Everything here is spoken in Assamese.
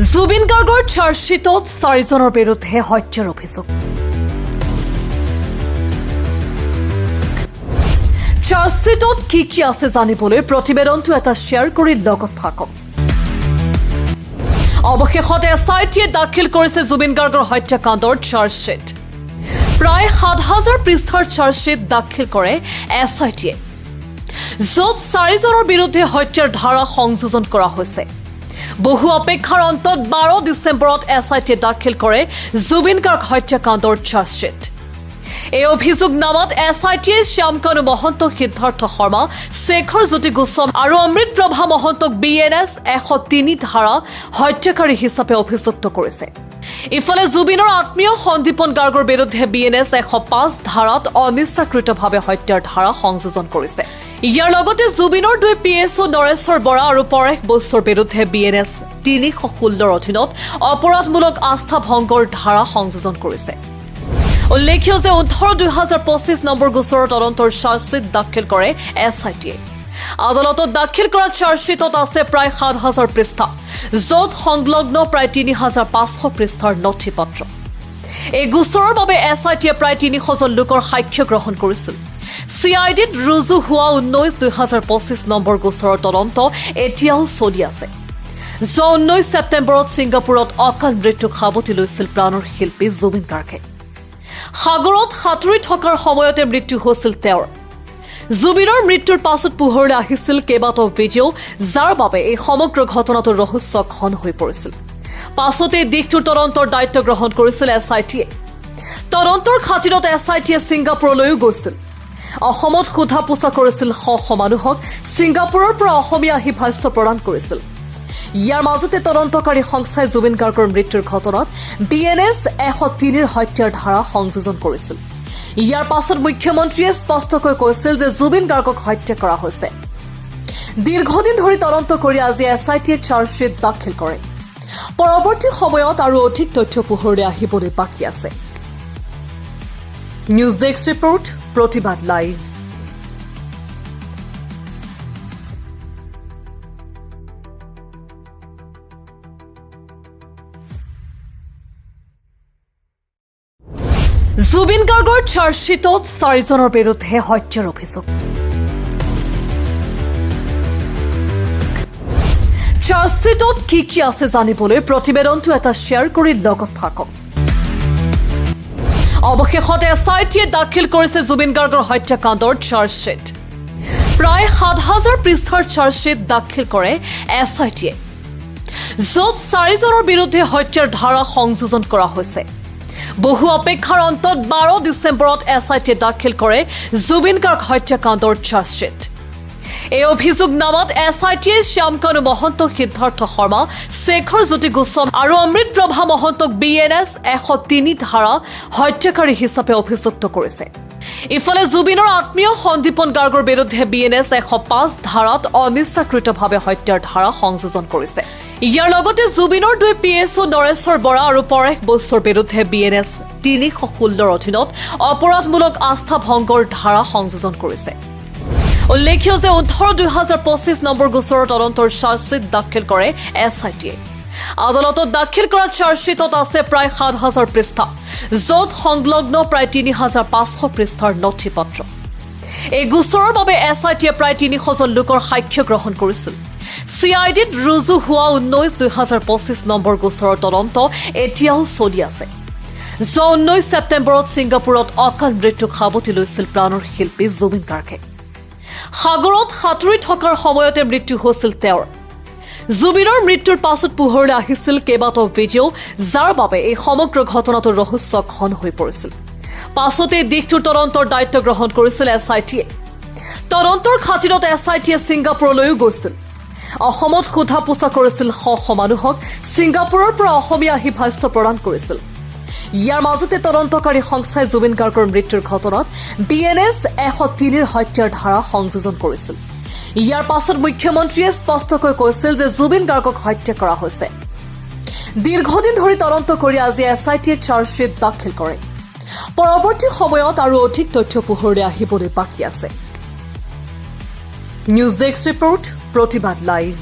জুবিন গাৰ্গৰ চাৰ্জশ্বিটত 4জনৰ বিৰুদ্ধে হত্যাৰ অভিযোগ। চাৰ্জশ্বিটত কি আছে জানিবলৈ প্ৰতিবেদনটো এটা শ্বেয়াৰ কৰি লগত থাকক। অৱশেষত SITয়ে দাখিল কৰিছে জুবিন গাৰ্গৰ হত্যাকাণ্ডৰ চাৰ্জশ্বিট। প্ৰায় 7,000 পৃষ্ঠাৰ চাৰ্জশ্বিট দাখিল কৰে SITয়ে, য'ত 4জনৰ বিৰুদ্ধে হত্যাৰ ধাৰা সংযোজন কৰা হৈছে। বহু অপেক্ষাৰ অন্তত 12 ডিচেম্বৰত SITয়ে দাখিল কৰে জুবিন গাৰ্গ হত্যাকাণ্ডৰ চাৰ্জশ্বিট। এই অভিযোগনামাত SITয়ে শ্যামকানু মহন্ত, সিদ্ধাৰ্থ শৰ্মা, শেখৰ জ্যোতি গোস্বামী আৰু অমৃত প্ৰভা মহন্তক BNS 103 ধাৰা হত্যাকাৰী হিচাপে অভিযুক্ত কৰিছে। ইফালে জুবিনৰ আত্মীয় সন্দীপন গাৰ্গৰ বিৰুদ্ধে BNS 105 ধাৰাত অনিচ্ছাকৃতভাৱে হত্যাৰ ধাৰা সংযোজন কৰিছে। ইয়াৰ লগতে জুবিনৰ 2 PSO নৰেশ্বৰ বৰা আৰু পৰেশ বৈশ্যৰ বিৰুদ্ধে BNS 316 অধীনত অপৰাধমূলক আস্থা ভংগৰ ধাৰা সংযোজন কৰিছে। উল্লেখ্য যে 18/2025 নম্বৰ গোচৰৰ তদন্তৰ চাৰ্জশ্বিট দাখিল কৰে SITয়ে। আদালতত দাখিল কৰা চাৰ্জশ্বিটত আছে প্ৰায় 7,000 পৃষ্ঠা, য'ত সংলগ্ন প্ৰায় 3,500 পৃষ্ঠাৰ নথি পত্ৰ। এই গোচৰৰ বাবে SITয়ে প্ৰায় 300জন লোকৰ সাক্ষ্য গ্ৰহণ কৰিছিল। CIDত ৰুজু হোৱা 19/2025 নম্বৰ গোচৰৰ তদন্ত এতিয়াও চলি আছে। 19 ছেপ্টেম্বৰত ছিংগাপুৰত অকাল মৃত্যুক সাৱটি লৈছিল প্ৰাণৰ শিল্পী জুবিন গাৰ্গে। সাগৰত সাঁতুৰি থকাৰ সময়তে মৃত্যু হৈছিল তেওঁৰ। জুবিনৰ মৃত্যুৰ পাছত পোহৰলৈ আহিছিল কেইবাটাও ভিডিঅ', যাৰ বাবে এই সমগ্ৰ ঘটনাটো ৰহস্য ঘন হৈ পৰিছিল। পাছতে দিশটোৰ তদন্তৰ দায়িত্ব গ্ৰহণ কৰিছিল SITয়ে। তদন্তৰ খাতিৰত SITয়ে ছিংগাপুৰলৈও গৈছিল। অসমত সোধা পোছা কৰিছিল শ মানুহক, ছিংগাপুৰৰ পৰা অসমীয়া আহি ভাষ্য প্ৰদান কৰিছিল। ইয়াৰ মাজতে তদন্তকাৰী সংস্থাই জুবিন গাৰ্গৰ মৃত্যুৰ ঘটনাত BNS 103 হত্যাৰ ধাৰা সংযোজন কৰিছিল। ইয়াৰ পাছত মুখ্যমন্ত্ৰীয়ে স্পষ্টকৈ কৈছিল যে জুবিন গাৰ্গক হত্যা কৰা হৈছে। দীৰ্ঘদিন ধৰি তদন্ত কৰি আজি SITয়ে চাৰ্জশ্বিট দাখিল কৰে। পৰৱৰ্তী সময়ত আৰু অধিক তথ্য পোহৰলৈ আহিবলৈ বাকী আছে। নিউজ ডেস্ক ৰিপৰ্ট, প্ৰতিবাদ লাইভ। জুবিন গাৰ্গৰ চাৰ্জশ্বিটত 4জনৰ বিৰুদ্ধে হত্যাৰ অভিযোগ। চাৰ্জশ্বিটত কি আছে জানিবলৈ প্ৰতিবেদনটো এটা শ্বেয়াৰ কৰি লগত থাকক। অৱশেষত SITয়ে দাখিল কৰিছে জুবিন গাৰ্গৰ হত্যাকাণ্ডৰ চাৰ্জশ্বিট। প্ৰায় 7,000 পৃষ্ঠাৰ চাৰ্জশ্বিট দাখিল কৰে SITয়ে, য'ত 4জনৰ বিৰুদ্ধে হত্যাৰ ধাৰা সংযোজন কৰা হৈছে। বহু অপেক্ষাৰ অন্তত 12 ডিচেম্বৰত SITয়ে দাখিল কৰে জুবিন গাৰ্গ হত্যাকাণ্ডৰ চাৰ্জশ্বিট। এই অভিযোগনামাত SITয়ে শ্যামকানু মহন্ত, সিদ্ধাৰ্থ শৰ্মা, শেখৰ জ্যোতি গোস্বামী আৰু অমৃত প্ৰভা মহন্তক BNS 103 ধাৰা হত্যাকাৰী হিচাপে অভিযুক্ত কৰিছে। ইফালে জুবিনৰ আত্মীয় সন্দীপন গাৰ্গৰ বিৰুদ্ধে BNS 105 ধাৰাত অনিচ্ছাকৃতভাৱে হত্যাৰ ধাৰা সংযোজন কৰিছে। ইয়াৰ লগতে জুবিনৰ 2 PSO নৰেশ্বৰ বৰা আৰু পৰেশ বৈশ্যৰ বিৰুদ্ধে BNS 316 অধীনত অপৰাধমূলক আস্থা ভংগৰ ধাৰা সংযোজন কৰিছে। উল্লেখ্য যে 18/2025 নম্বৰ গোচৰৰ তদন্তৰ চাৰ্জশ্বিট দাখিল কৰে SITয়ে। আদালতত দাখিল কৰা চাৰ্জশ্বিটত আছে প্ৰায় 7,000 পৃষ্ঠা, য'ত সংলগ্ন প্ৰায় 3,500 পৃষ্ঠাৰ নথি পত্ৰ। এই গোচৰৰ বাবে SITয়ে প্ৰায় 300জন লোকৰ সাক্ষ্য গ্ৰহণ কৰিছিল। CIDত ৰুজু হোৱা 19/2025 নম্বৰ গোচৰৰ তদন্ত এতিয়াও চলি আছে। 19 ছেপ্টেম্বৰত ছিংগাপুৰত অকাল মৃত্যুক সাৱটি লৈছিল প্ৰাণৰ শিল্পী জুবিন গাৰ্গে। সাগৰত সাঁতুৰি থকাৰ সময়তে মৃত্যু হৈছিল তেওঁৰ। জুবিনৰ মৃত্যুৰ পাছত পোহৰলৈ আহিছিল কেইবাটাও ভিডিঅ', যাৰ বাবে এই সমগ্ৰ ঘটনাটো ৰহস্য ঘন হৈ পৰিছিল। পাছতে দিশটোৰ তদন্তৰ দায়িত্ব গ্ৰহণ কৰিছিল SITয়ে। তদন্তৰ খাতিৰত SITয়ে ছিংগাপুৰলৈও গৈছিল। অসমত সোধা পোছা কৰিছিল শ মানুহক, ছিংগাপুৰৰ পৰা অসমীয়া আহি ভাষ্য প্ৰদান কৰিছিল। ইয়াৰ মাজতে তদন্তকাৰী সংস্থাই জুবিন গাৰ্গৰ মৃত্যুৰ ঘটনাত BNS 103 হত্যাৰ ধাৰা সংযোজন কৰিছিল। ইয়াৰ পাছত মুখ্যমন্ত্ৰীয়ে স্পষ্টকৈ কৈছিল যে জুবিন গাৰ্গক হত্যা কৰা হৈছে। দীৰ্ঘদিন ধৰি তদন্ত কৰি আজি SITয়ে চাৰ্জশ্বিট দাখিল কৰে। পৰৱৰ্তী সময়ত আৰু অধিক তথ্য পোহৰলৈ আহিবলৈ বাকী আছে। নিউজ ডেস্ক ৰিপৰ্ট, প্ৰতিবাদ লাইভ।